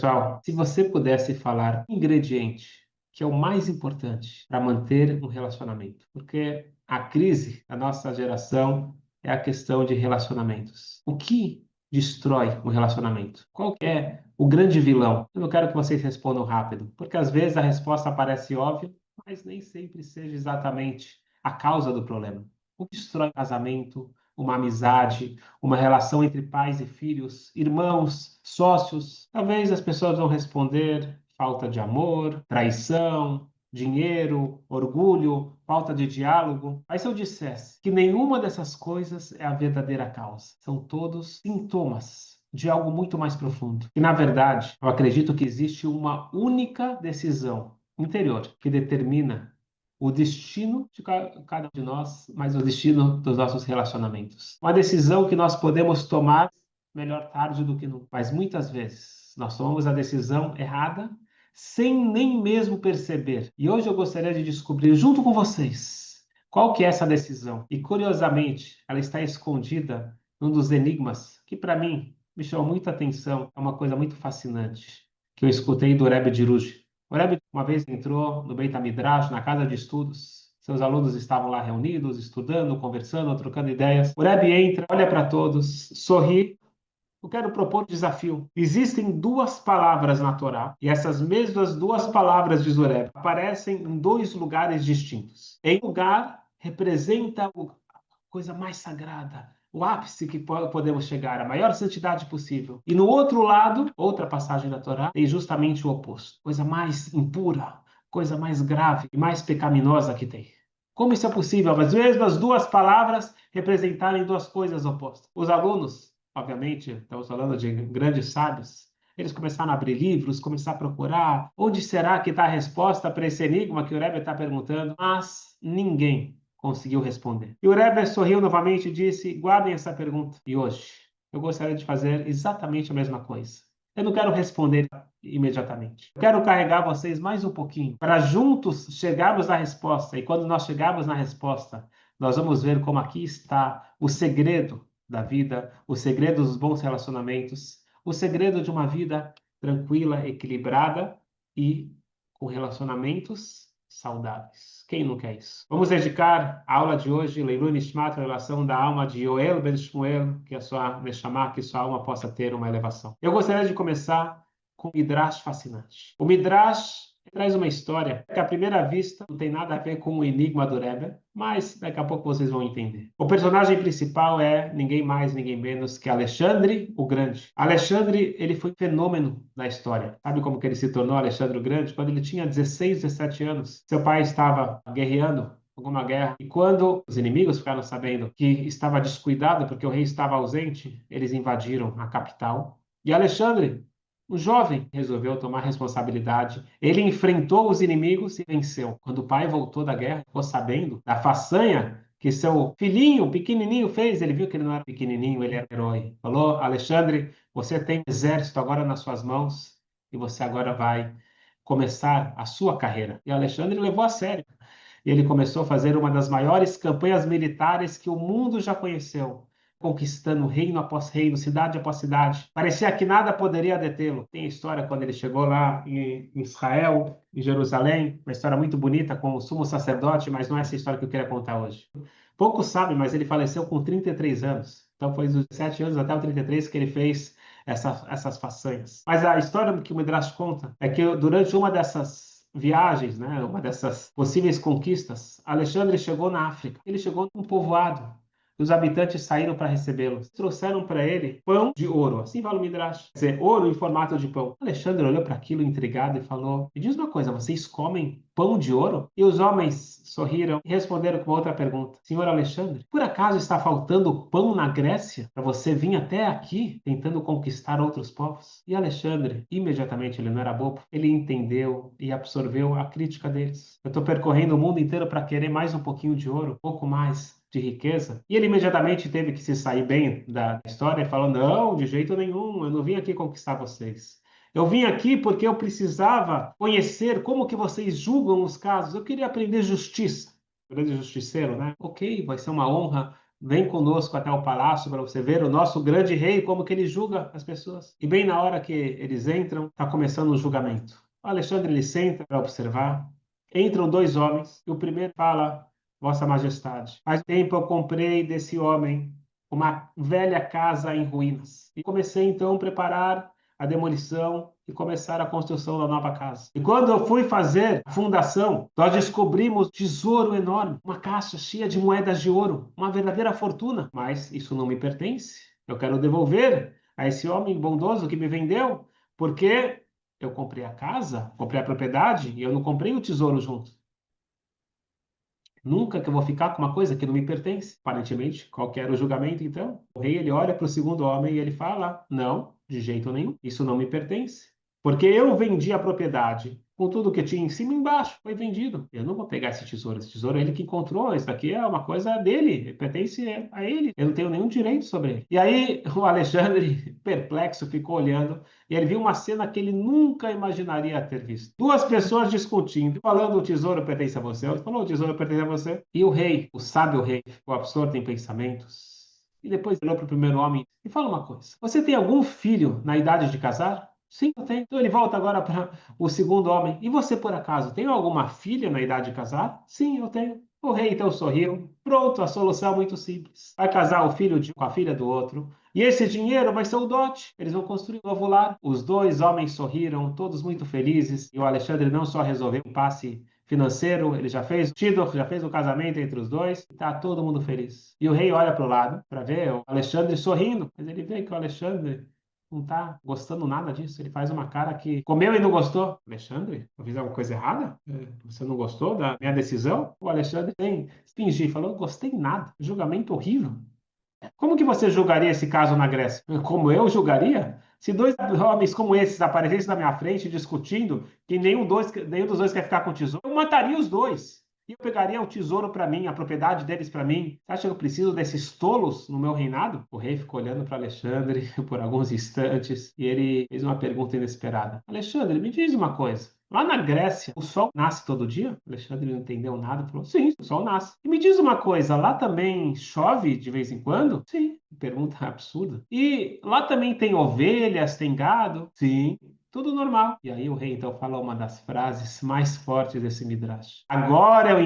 Pessoal, se você pudesse falar um ingrediente que é o mais importante para manter um relacionamento, porque a crise da nossa geração é a questão de relacionamentos. O que destrói um relacionamento? Qual que é o grande vilão? Eu não quero que vocês respondam rápido, porque às vezes a resposta parece óbvia, mas nem sempre seja exatamente a causa do problema. O que destrói um casamento, uma amizade, uma relação entre pais e filhos, irmãos, sócios? Talvez as pessoas vão responder falta de amor, traição, dinheiro, orgulho, falta de diálogo. Mas se eu dissesse que nenhuma dessas coisas é a verdadeira causa, são todos sintomas de algo muito mais profundo. E, na verdade, eu acredito que existe uma única decisão interior que determina o destino de cada um de nós, mas o destino dos nossos relacionamentos. Uma decisão que nós podemos tomar melhor tarde do que nunca, mas muitas vezes nós tomamos a decisão errada sem nem mesmo perceber. E hoje eu gostaria de descobrir junto com vocês qual que é essa decisão. E curiosamente, ela está escondida num dos enigmas que para mim me chamou muita atenção, é uma coisa muito fascinante que eu escutei do Rebbe de Ruzhin. O Rebbe uma vez entrou no Beit HaMidrash, na casa de estudos. Seus alunos estavam lá reunidos, estudando, conversando, trocando ideias. O Rebbe entra, olha para todos, sorri. Eu quero propor um desafio. Existem duas palavras na Torá, e essas mesmas duas palavras, diz o Rebbe, aparecem em dois lugares distintos. Em um lugar, representa a coisa mais sagrada, o ápice que podemos chegar, a maior santidade possível. E no outro lado, outra passagem da Torá, tem justamente o oposto, coisa mais impura, coisa mais grave e mais pecaminosa que tem. Como isso é possível? As mesmas duas palavras representarem duas coisas opostas. Os alunos, obviamente, estamos falando de grandes sábios, eles começaram a abrir livros, começaram a procurar onde será que está a resposta para esse enigma que o Rebbe está perguntando, mas ninguém conseguiu responder. E o Rebbe sorriu novamente e disse: guardem essa pergunta. E hoje eu gostaria de fazer exatamente a mesma coisa. Eu não quero responder imediatamente. Eu quero carregar vocês mais um pouquinho para juntos chegarmos à resposta. E quando nós chegarmos na resposta, nós vamos ver como aqui está o segredo da vida, o segredo dos bons relacionamentos, o segredo de uma vida tranquila, equilibrada e com relacionamentos saudáveis. Quem não quer isso? Vamos dedicar a aula de hoje, Leilui Nishmat, a relação da alma de Yoel Ben Shmuel, que a sua Neshama, que sua alma possa ter uma elevação. Eu gostaria de começar com um Midrash fascinante. O Midrash traz uma história que, à primeira vista, não tem nada a ver com o enigma do Rebbe, mas daqui a pouco vocês vão entender. O personagem principal é ninguém mais, ninguém menos que Alexandre o Grande. Alexandre, ele foi um fenômeno na história. Sabe como que ele se tornou Alexandre o Grande? Quando ele tinha 16, 17 anos. Seu pai estava guerreando alguma guerra. E quando os inimigos ficaram sabendo que estava descuidado porque o rei estava ausente, eles invadiram a capital. E Alexandre, o jovem, resolveu tomar responsabilidade. Ele enfrentou os inimigos e venceu. Quando o pai voltou da guerra, ficou sabendo da façanha que seu filhinho, pequenininho, fez. Ele viu que ele não era pequenininho, ele era herói. Falou: Alexandre, você tem um exército agora nas suas mãos e você agora vai começar a sua carreira. E Alexandre levou a sério. E ele começou a fazer uma das maiores campanhas militares que o mundo já conheceu, conquistando reino após reino, cidade após cidade. Parecia que nada poderia detê-lo. Tem a história quando ele chegou lá em Israel, em Jerusalém, uma história muito bonita com o sumo sacerdote, mas não é essa história que eu queria contar hoje. Poucos sabem, mas ele faleceu com 33 anos. Então foi dos 7 anos até os 33 que ele fez essas façanhas. Mas a história que o Midrash conta é que durante uma dessas viagens, né, uma dessas possíveis conquistas, Alexandre chegou na África. Ele chegou num povoado. Os habitantes saíram para recebê-los. Trouxeram para ele pão de ouro. Assim fala o Midrash. Quer dizer, ouro em formato de pão. Alexandre olhou para aquilo intrigado e falou: me diz uma coisa, vocês comem pão de ouro? E os homens sorriram e responderam com outra pergunta: senhor Alexandre, por acaso está faltando pão na Grécia para você vir até aqui tentando conquistar outros povos? E Alexandre, imediatamente, ele não era bobo, ele entendeu e absorveu a crítica deles. Eu estou percorrendo o mundo inteiro para querer mais um pouquinho de ouro, um pouco mais de riqueza. E ele imediatamente teve que se sair bem da história e falou: não, de jeito nenhum, eu não vim aqui conquistar vocês. Eu vim aqui porque eu precisava conhecer como que vocês julgam os casos. Eu queria aprender justiça. Grande justiceiro, né? Ok, vai ser uma honra vem conosco até o palácio para você ver o nosso grande rei, como que ele julga as pessoas. E bem na hora que eles entram, está começando o julgamento. O Alexandre ele senta para observar. Entram dois homens e o primeiro fala: Vossa Majestade, faz tempo eu comprei desse homem uma velha casa em ruínas. E comecei então a preparar a demolição e começar a construção da nova casa. E quando eu fui fazer a fundação, nós descobrimos um tesouro enorme, uma caixa cheia de moedas de ouro, uma verdadeira fortuna. Mas isso não me pertence. Eu quero devolver a esse homem bondoso que me vendeu, porque eu comprei a casa, comprei a propriedade e eu não comprei o tesouro junto. Nunca que eu vou ficar com uma coisa que não me pertence. Aparentemente, qual que era o julgamento, então? O rei, ele olha para o segundo homem e ele fala: Não, de jeito nenhum, isso não me pertence. Porque eu vendi a propriedade com tudo que tinha em cima e embaixo. Foi vendido. Eu não vou pegar esse tesouro. Esse tesouro é ele que encontrou. Isso daqui é uma coisa dele. Pertence a ele. Eu não tenho nenhum direito sobre ele. E aí o Alexandre, perplexo, ficou olhando e ele viu uma cena que ele nunca imaginaria ter visto. Duas pessoas discutindo, falando o tesouro pertence a você. Outro falou o tesouro pertence a você. E o rei, o sábio rei, ficou absorto em pensamentos. E depois olhou para o primeiro homem e fala uma coisa: Você tem algum filho na idade de casar? Sim, eu tenho. Então ele volta agora para o segundo homem. E você, por acaso, tem alguma filha na idade de casar? Sim, eu tenho. O rei então sorriu. Pronto, a solução é muito simples. Vai casar o filho de com a filha do outro. E esse dinheiro vai ser o dote. Eles vão construir um novo lar. Os dois homens sorriram, todos muito felizes. E o Alexandre não só resolveu um passe financeiro, ele já fez o casamento entre os dois. E tá todo mundo feliz. E o rei olha para o lado para ver o Alexandre sorrindo. Mas ele vê que o Alexandre não tá gostando nada disso. Ele faz uma cara que comeu e não gostou. Alexandre, eu fiz alguma coisa errada? Você não gostou da minha decisão? O Alexandre tem fingir, falou, não gostei nada. Julgamento horrível. Como que você julgaria esse caso na Grécia? Como eu julgaria? Se dois homens como esses aparecessem na minha frente discutindo que nenhum dos dois quer ficar com o tesouro, eu mataria os dois. E eu pegaria o tesouro para mim, a propriedade deles para mim. Você acha que eu preciso desses tolos no meu reinado? O rei ficou olhando para Alexandre por alguns instantes e ele fez uma pergunta inesperada. Alexandre, me diz uma coisa. Lá na Grécia, o sol nasce todo dia? Alexandre não entendeu nada, falou: Sim, o sol nasce. E me diz uma coisa, lá também chove de vez em quando? Sim. Pergunta absurda. E lá também tem ovelhas, tem gado? Sim. Tudo normal. E aí o rei então fala uma das frases mais fortes desse Midrash. Agora eu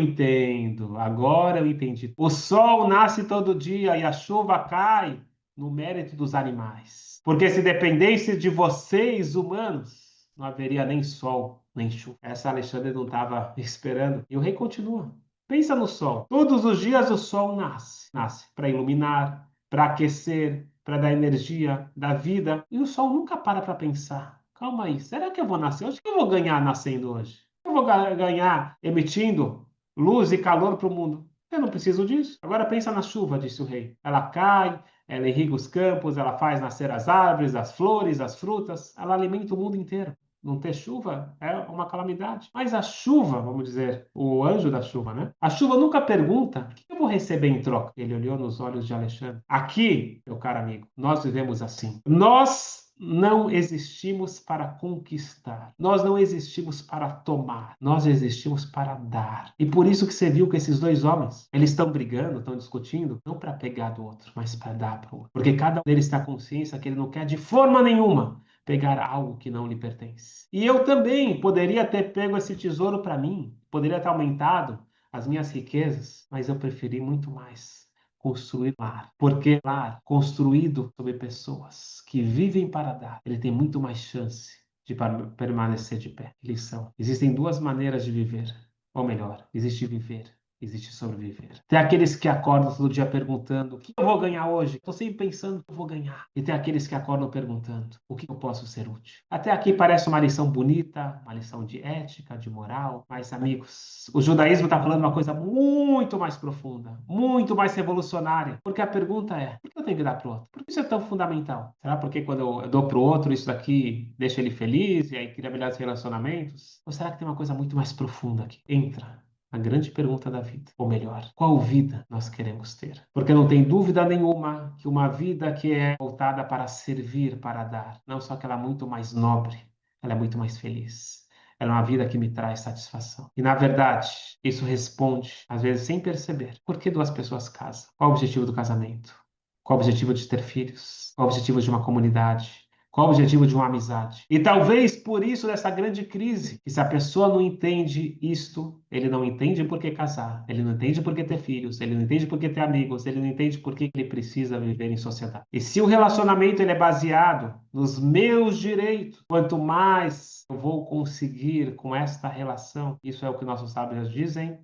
entendi. O sol nasce todo dia e a chuva cai no mérito dos animais. Porque se dependesse de vocês, humanos, não haveria nem sol, nem chuva. Essa Alexandre não estava esperando. E o rei continua. Pensa no sol. Todos os dias o sol nasce. Nasce para iluminar, para aquecer, para dar energia, dar vida. E o sol nunca para pensar. Calma aí, será que eu vou nascer hoje? O que eu vou ganhar nascendo hoje? Eu vou ganhar emitindo luz e calor para o mundo? Eu não preciso disso. Agora pensa na chuva, disse o rei. Ela cai, ela irriga os campos, ela faz nascer as árvores, as flores, as frutas, ela alimenta o mundo inteiro. Não ter chuva é uma calamidade. Mas a chuva, vamos dizer, o anjo da chuva, né? A chuva nunca pergunta: o que eu vou receber em troca? Ele olhou nos olhos de Alexandre. Aqui, meu caro amigo, nós vivemos assim. Nós não existimos para conquistar. Nós não existimos para tomar. Nós existimos para dar. E por isso que você viu que esses dois homens, eles estão brigando, estão discutindo, não para pegar do outro, mas para dar para o outro. Porque cada um deles tem a consciência que ele não quer de forma nenhuma pegar algo que não lhe pertence. E eu também poderia ter pego esse tesouro para mim, poderia ter aumentado as minhas riquezas, mas eu preferi muito mais construir lar, porque lar construído sobre pessoas que vivem para dar, ele tem muito mais chance de permanecer de pé. Lição: existem duas maneiras de viver, ou melhor, existe viver. Existe sobreviver. Tem aqueles que acordam todo dia perguntando: o que eu vou ganhar hoje? Estou sempre pensando o que eu vou ganhar. E tem aqueles que acordam perguntando: o que eu posso ser útil? Até aqui parece uma lição bonita, uma lição de ética, de moral. Mas, amigos, o judaísmo está falando uma coisa muito mais profunda, muito mais revolucionária. Porque a pergunta é: por que eu tenho que dar para o outro? Por que isso é tão fundamental? Será porque quando eu dou para o outro, isso daqui deixa ele feliz e aí cria melhores relacionamentos? Ou será que tem uma coisa muito mais profunda aqui? Entra a grande pergunta da vida. Ou melhor, qual vida nós queremos ter? Porque não tem dúvida nenhuma que uma vida que é voltada para servir, para dar, não só que ela é muito mais nobre, ela é muito mais feliz. ela é uma vida que me traz satisfação. E, na verdade, isso responde, às vezes sem perceber, por que duas pessoas casam? Qual o objetivo do casamento? Qual o objetivo de ter filhos? Qual o objetivo de uma comunidade? Qual o objetivo de uma amizade? E talvez por isso dessa grande crise, que se a pessoa não entende isto, ele não entende por que casar, ele não entende por que ter filhos, ele não entende por que ter amigos, ele não entende por que ele precisa viver em sociedade. E se o relacionamento ele é baseado nos meus direitos, quanto mais eu vou conseguir com esta relação, isso é o que nossos sábios dizem,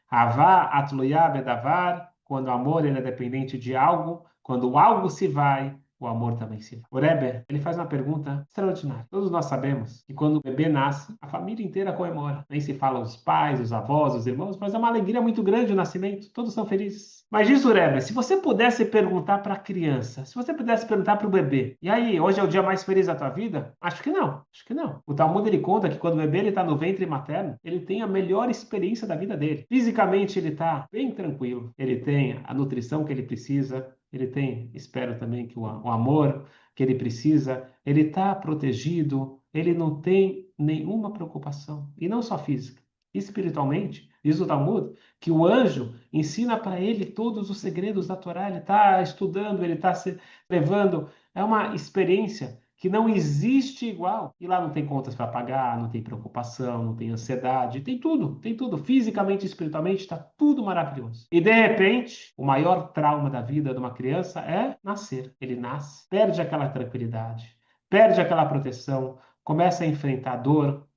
Havá atluyá bedavar, quando o amor ele é dependente de algo, quando algo se vai, o amor também se vai. O Rebbe, ele faz uma pergunta extraordinária. Todos nós sabemos que quando o bebê nasce, a família inteira comemora. Nem se fala os pais, os avós, os irmãos, mas é uma alegria muito grande o nascimento. Todos são felizes. Mas diz o Rebbe, se você pudesse perguntar para a criança, se você pudesse perguntar para o bebê, e aí, hoje é o dia mais feliz da tua vida? Acho que não, acho que não. O Talmud ele conta que quando o bebê está no ventre materno, ele tem a melhor experiência da vida dele. Fisicamente ele está bem tranquilo, ele tem a nutrição que ele precisa, ele tem, espero também que o amor que ele precisa, ele está protegido, ele não tem nenhuma preocupação, e não só física, espiritualmente, diz o Talmud, que o anjo ensina para ele todos os segredos da Torá, ele está estudando, ele está se levando, é uma experiência que não existe igual. E lá não tem contas para pagar, não tem preocupação, não tem ansiedade, tem tudo, fisicamente e espiritualmente está tudo maravilhoso. E de repente, o maior trauma da vida de uma criança é nascer. Ele nasce, perde aquela tranquilidade, perde aquela proteção, começa a enfrentar dor,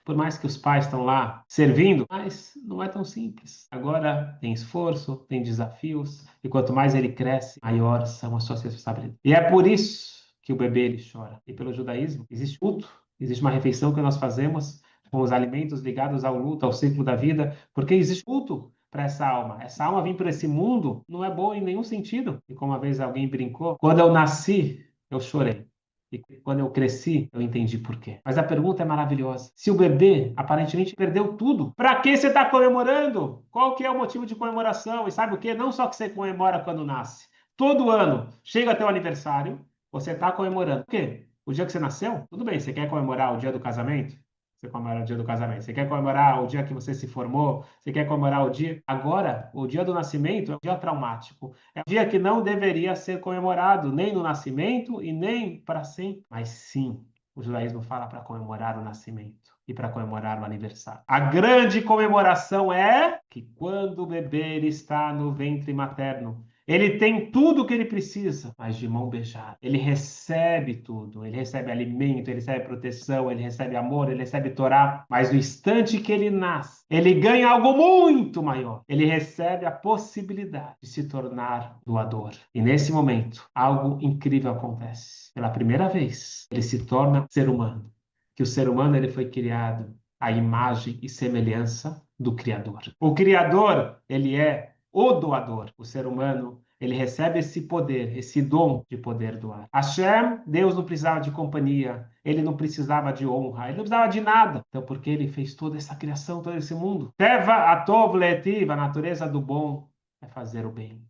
por mais que os pais estão lá servindo, mas não é tão simples. Agora tem esforço, tem desafios, e quanto mais ele cresce, maiores são as suas responsabilidades. E é por isso que o bebê ele chora. E pelo judaísmo existe luto, existe uma refeição que nós fazemos com os alimentos ligados ao luto, ao ciclo da vida, porque existe luto para essa alma. Essa alma vir para esse mundo não é boa em nenhum sentido. E como uma vez alguém brincou, quando eu nasci, eu chorei. E quando eu cresci, eu entendi por quê. Mas a pergunta é maravilhosa. Se o bebê aparentemente perdeu tudo, para que você está comemorando? Qual que é o motivo de comemoração? E sabe o quê? Não só que você comemora quando nasce. Todo ano, chega até o aniversário, você está comemorando. Por quê? O dia que você nasceu? Tudo bem, você quer comemorar o dia do casamento? Você comemora o dia do casamento. Você quer comemorar o dia que você se formou? Você quer comemorar o dia. Agora, o dia do nascimento é um dia traumático. É um dia que não deveria ser comemorado, nem no nascimento e nem para sempre. Mas sim, o judaísmo fala para comemorar o nascimento e para comemorar o aniversário. A grande comemoração é que quando o bebê ele está no ventre materno, ele tem tudo o que ele precisa, mas de mão beijada. Ele recebe tudo. Ele recebe alimento, ele recebe proteção, ele recebe amor, ele recebe Torá. Mas no instante que ele nasce, ele ganha algo muito maior. Ele recebe a possibilidade de se tornar doador. E nesse momento, algo incrível acontece. Pela primeira vez, ele se torna ser humano. Que o ser humano ele foi criado à imagem e semelhança do Criador. O Criador, ele é o doador, o ser humano, ele recebe esse poder, esse dom de poder doar. Hashem, Deus não precisava de companhia, ele não precisava de honra, ele não precisava de nada. Então, porque ele fez toda essa criação, todo esse mundo? Teva atov le'etiv, a natureza do bom é fazer o bem.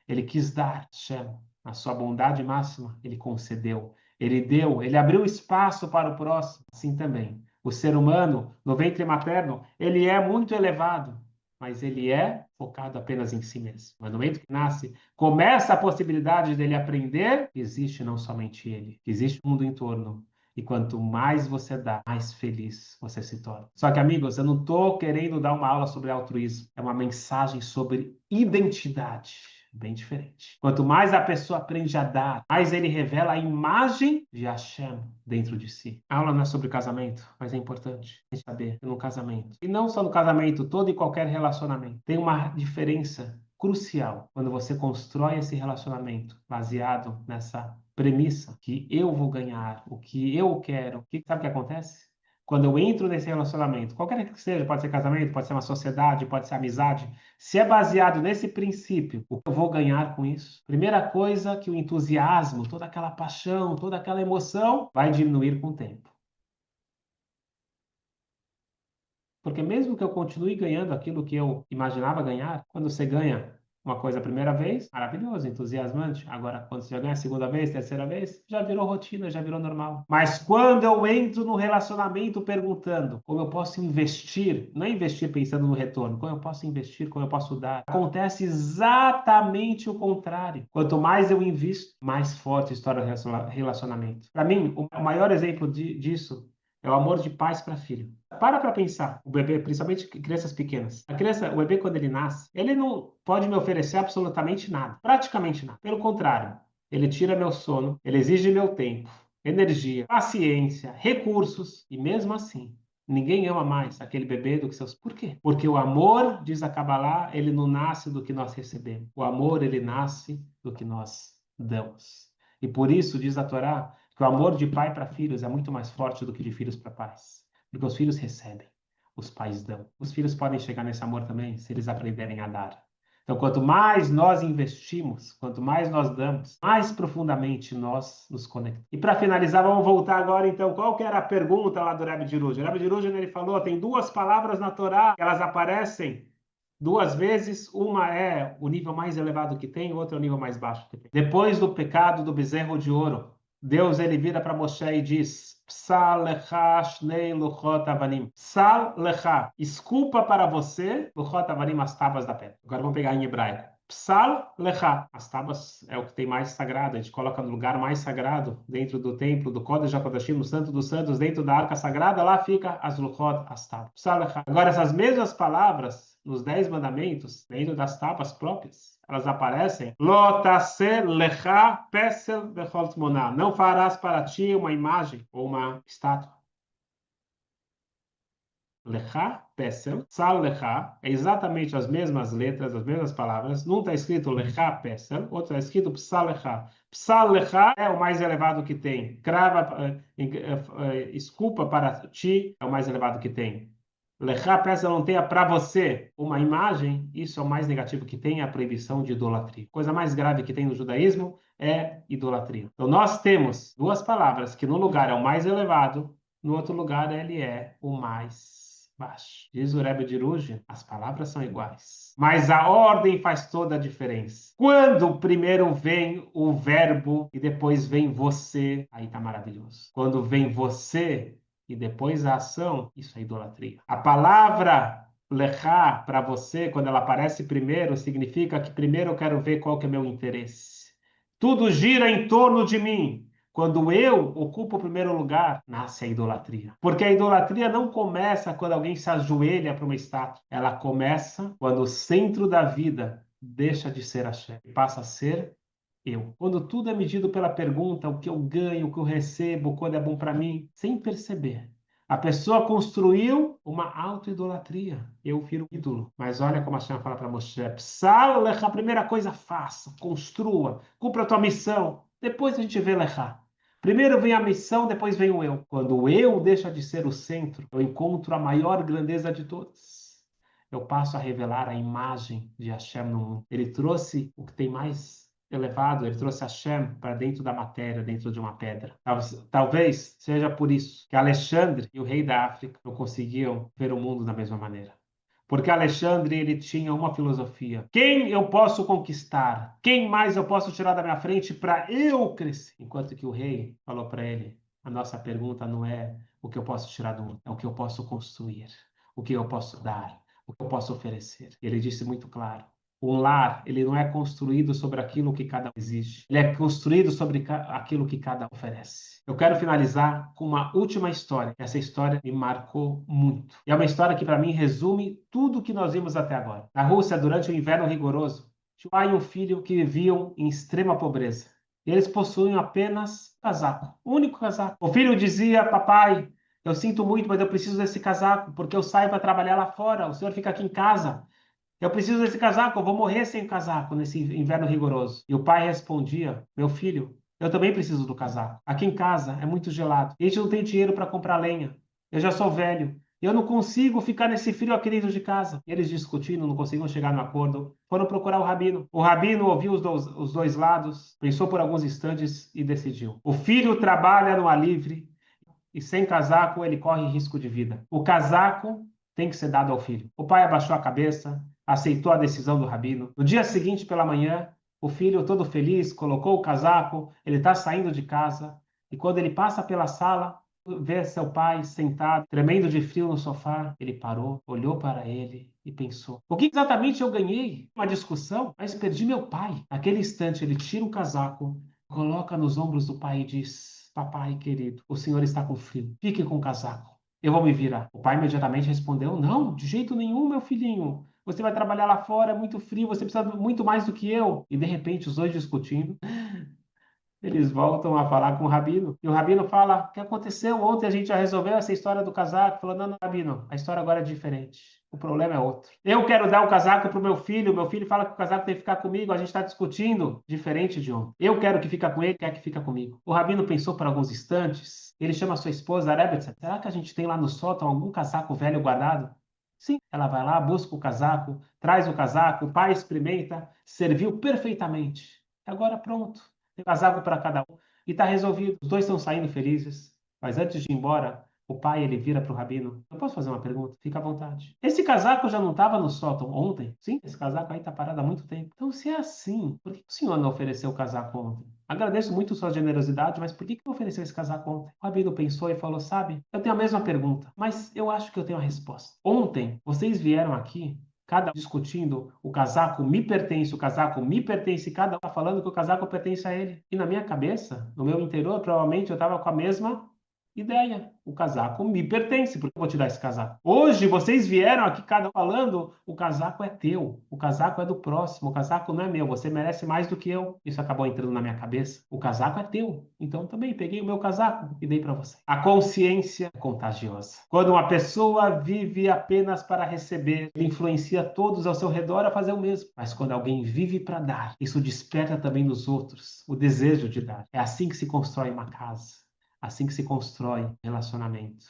Ele quis dar, Hashem, na sua bondade máxima, ele concedeu. Ele deu, ele abriu espaço para o próximo. Assim também. O ser humano, no ventre materno, ele é muito elevado, mas ele é focado apenas em si mesmo. Mas no momento que nasce, começa a possibilidade dele aprender que existe não somente ele, que existe o mundo em torno. E quanto mais você dá, mais feliz você se torna. Só que, amigos, eu não estou querendo dar uma aula sobre altruísmo. É uma mensagem sobre identidade. Bem diferente. Quanto mais a pessoa aprende a dar, mais ele revela a imagem de Hashem dentro de si. A aula não é sobre casamento, mas é importante saber que no casamento, e não só no casamento, todo e qualquer relacionamento, tem uma diferença crucial quando você constrói esse relacionamento baseado nessa premissa que eu vou ganhar, o que eu quero. Sabe o que acontece? Quando eu entro nesse relacionamento, qualquer que seja, pode ser casamento, pode ser uma sociedade, pode ser amizade, se é baseado nesse princípio, o que eu vou ganhar com isso? Primeira coisa, que o entusiasmo, toda aquela paixão, toda aquela emoção vai diminuir com o tempo. Porque mesmo que eu continue ganhando aquilo que eu imaginava ganhar, quando você ganha Uma coisa a primeira vez, maravilhoso, entusiasmante. Agora, quando você já ganha a segunda vez, terceira vez, já virou rotina, já virou normal. Mas quando eu entro no relacionamento perguntando como eu posso investir, não é investir pensando no retorno, como eu posso investir, como eu posso dar, acontece exatamente o contrário. Quanto mais eu invisto, mais forte estoura o relacionamento. Para mim, o maior exemplo disso é o amor de pais para filho. Para pensar, o bebê, principalmente crianças pequenas. A criança, o bebê, quando ele nasce, ele não pode me oferecer absolutamente nada, praticamente nada. Pelo contrário, ele tira meu sono, ele exige meu tempo, energia, paciência, recursos, e mesmo assim, ninguém ama mais aquele bebê do que seus. Por quê? Porque o amor, diz a Kabbalah, ele não nasce do que nós recebemos. O amor, ele nasce do que nós damos. E por isso, diz a Torá, que o amor de pai para filhos é muito mais forte do que de filhos para pais. Porque os filhos recebem, os pais dão. Os filhos podem chegar nesse amor também se eles aprenderem a dar. Então, quanto mais nós investimos, quanto mais nós damos, mais profundamente nós nos conectamos. E para finalizar, vamos voltar agora, então, qual que era a pergunta lá do Rebbe de Ruzhin? O Rebbe de Ruzhin, ele falou, tem duas palavras na Torá, elas aparecem duas vezes, uma é o nível mais elevado que tem, outra é o nível mais baixo que tem. Depois do pecado do bezerro de ouro, Deus ele vira para Moshe e diz: Psal lecha shnei luchot avanim. Psal lecha, esculpa para você, luchot avanim, as tábuas da pedra. Agora vamos pegar em hebraico. Psal lecha, as tábuas é o que tem mais sagrado, a gente coloca no lugar mais sagrado, dentro do templo, do Kodesh HaKodashim, no Santo dos Santos, dentro da Arca Sagrada, lá fica as luchot, as tábuas. Psal lecha. Agora essas mesmas palavras, nos 10 mandamentos, dentro das tábuas próprias, elas aparecem. Lo taseh lecha pesel bechol tmoná. Não farás para ti uma imagem ou uma estátua. Lecha, pesel, sal lecha, é exatamente as mesmas letras, as mesmas palavras. Num está escrito lecha, pesel, outro está escrito psal lecha. Psal lecha é o mais elevado que tem. Crava, esculpa para ti é o mais elevado que tem. Lechá, peça não tenha para você uma imagem, isso é o mais negativo que tem, é a proibição de idolatria. A coisa mais grave que tem no judaísmo é idolatria. Então nós temos duas palavras que no lugar é o mais elevado, no outro lugar ele é o mais baixo. Diz o Rebbe de Ruzhin, as palavras são iguais, mas a ordem faz toda a diferença. Quando primeiro vem o verbo e depois vem você, aí tá maravilhoso. Quando vem você e depois a ação, isso é idolatria. A palavra lechá para você, quando ela aparece primeiro, significa que primeiro eu quero ver qual que é meu interesse. Tudo gira em torno de mim. Quando eu ocupo o primeiro lugar, nasce a idolatria. Porque a idolatria não começa quando alguém se ajoelha para uma estátua. Ela começa quando o centro da vida deixa de ser Hashem e passa a ser eu. Quando tudo é medido pela pergunta, o que eu ganho, o que eu recebo, quando é bom para mim, sem perceber. A pessoa construiu uma auto-idolatria. Eu viro um ídolo. Mas olha como a Shem fala para Moshe: Psal lecha, a primeira coisa faça, construa, cumpra a tua missão. Depois a gente vê lecha. Primeiro vem a missão, depois vem o eu. Quando o eu deixa de ser o centro, eu encontro a maior grandeza de todas. Eu passo a revelar a imagem de Hashem no mundo. Ele trouxe o que tem mais elevado, ele trouxe Hashem para dentro da matéria, dentro de uma pedra. Talvez seja por isso que Alexandre e o rei da África não conseguiam ver o mundo da mesma maneira. Porque Alexandre ele tinha uma filosofia: quem eu posso conquistar? Quem mais eu posso tirar da minha frente para eu crescer? Enquanto que o rei falou para ele: a nossa pergunta não é o que eu posso tirar do mundo, é o que eu posso construir, o que eu posso dar, o que eu posso oferecer. Ele disse muito claro: um lar, ele não é construído sobre aquilo que cada um exige. Ele é construído sobre aquilo que cada um oferece. Eu quero finalizar com uma última história. Essa história me marcou muito. E é uma história que, para mim, resume tudo o que nós vimos até agora. Na Rússia, durante o inverno rigoroso, tinha um pai e um filho que viviam em extrema pobreza. E eles possuíam apenas casaco. O único casaco. O filho dizia: papai, eu sinto muito, mas eu preciso desse casaco, porque eu saio para trabalhar lá fora. O senhor fica aqui em casa. Eu preciso desse casaco, eu vou morrer sem casaco nesse inverno rigoroso. E o pai respondia: meu filho, eu também preciso do casaco. Aqui em casa é muito gelado. E a gente não tem dinheiro para comprar lenha. Eu já sou velho. Eu não consigo ficar nesse frio aqui dentro de casa. E eles discutindo, não conseguiam chegar no acordo. Foram procurar o rabino. O rabino ouviu os dois lados, pensou por alguns instantes e decidiu: o filho trabalha no ar livre e sem casaco ele corre risco de vida. O casaco tem que ser dado ao filho. O pai abaixou a cabeça aceitou a decisão do rabino. No dia seguinte, pela manhã, o filho, todo feliz, colocou o casaco, ele está saindo de casa, e quando ele passa pela sala, vê seu pai sentado, tremendo de frio no sofá. Ele parou, olhou para ele e pensou: o que exatamente eu ganhei? Uma discussão, mas perdi meu pai. Naquele instante, ele tira o casaco, coloca nos ombros do pai e diz: papai querido, o senhor está com frio, fique com o casaco. Eu vou me virar. O pai imediatamente respondeu: não, de jeito nenhum, meu filhinho. Você vai trabalhar lá fora, é muito frio, você precisa muito mais do que eu. E de repente, os dois discutindo, eles voltam a falar com o rabino. E o rabino fala: o que aconteceu? Ontem a gente já resolveu essa história do casaco. Falou: não, não, rabino, a história agora é diferente. O problema é outro. Eu quero dar o casaco para o meu filho fala que o casaco tem que ficar comigo, a gente está discutindo, diferente de ontem. Eu quero que fica com ele, quer que fica comigo. O rabino pensou por alguns instantes, ele chama sua esposa, Rebetza: será que a gente tem lá no sótão algum casaco velho guardado? Sim, ela vai lá, busca o casaco, traz o casaco, o pai experimenta, serviu perfeitamente. Agora pronto. Tem casaco para cada um e está resolvido. Os dois estão saindo felizes. Mas antes de ir embora, o pai ele vira para o rabino: eu posso fazer uma pergunta? Fica à vontade. Esse casaco já não estava no sótão ontem? Sim, esse casaco aí está parado há muito tempo. Então, se é assim, por que o senhor não ofereceu o casaco ontem? Agradeço muito sua generosidade, mas por que não ofereceu esse casaco ontem? O rabino pensou e falou: sabe, eu tenho a mesma pergunta, mas eu acho que eu tenho a resposta. Ontem, vocês vieram aqui cada um discutindo: o casaco me pertence, o casaco me pertence, cada um está falando que o casaco pertence a ele. E na minha cabeça, no meu interior, provavelmente eu estava com a mesma ideia. O casaco me pertence, porque eu vou te dar esse casaco. Hoje vocês vieram aqui cada um falando: o casaco é teu, o casaco é do próximo, o casaco não é meu, você merece mais do que eu. Isso acabou entrando na minha cabeça. O casaco é teu, então também peguei o meu casaco e dei para você. A consciência é contagiosa. Quando uma pessoa vive apenas para receber, ele influencia todos ao seu redor a fazer o mesmo. Mas quando alguém vive para dar, isso desperta também nos outros o desejo de dar. É assim que se constrói uma casa. Assim que se constrói um relacionamento.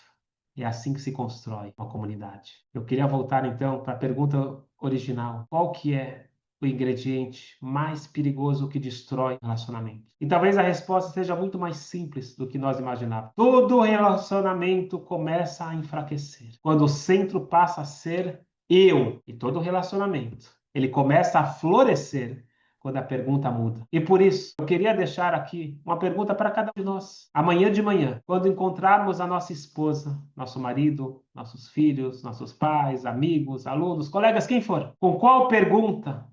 É assim que se constrói uma comunidade. Eu queria voltar então para a pergunta original. Qual que é o ingrediente mais perigoso que destrói relacionamento? E talvez a resposta seja muito mais simples do que nós imaginávamos. Todo relacionamento começa a enfraquecer quando o centro passa a ser eu. E todo relacionamento, ele começa a florescer quando a pergunta muda. E por isso, eu queria deixar aqui uma pergunta para cada um de nós. Amanhã de manhã, quando encontrarmos a nossa esposa, nosso marido, nossos filhos, nossos pais, amigos, alunos, colegas, quem for, com qual pergunta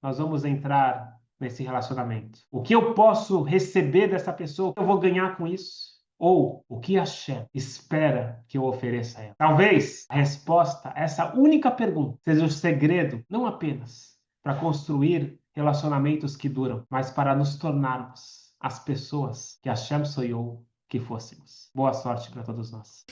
nós vamos entrar nesse relacionamento? O que eu posso receber dessa pessoa? O que eu vou ganhar com isso? Ou o que a Hashem espera que eu ofereça a ela? Talvez a resposta a essa única pergunta seja o segredo, não apenas para construir relacionamentos que duram, mas para nos tornarmos as pessoas que Hashem sonhou que fôssemos. Boa sorte para todos nós.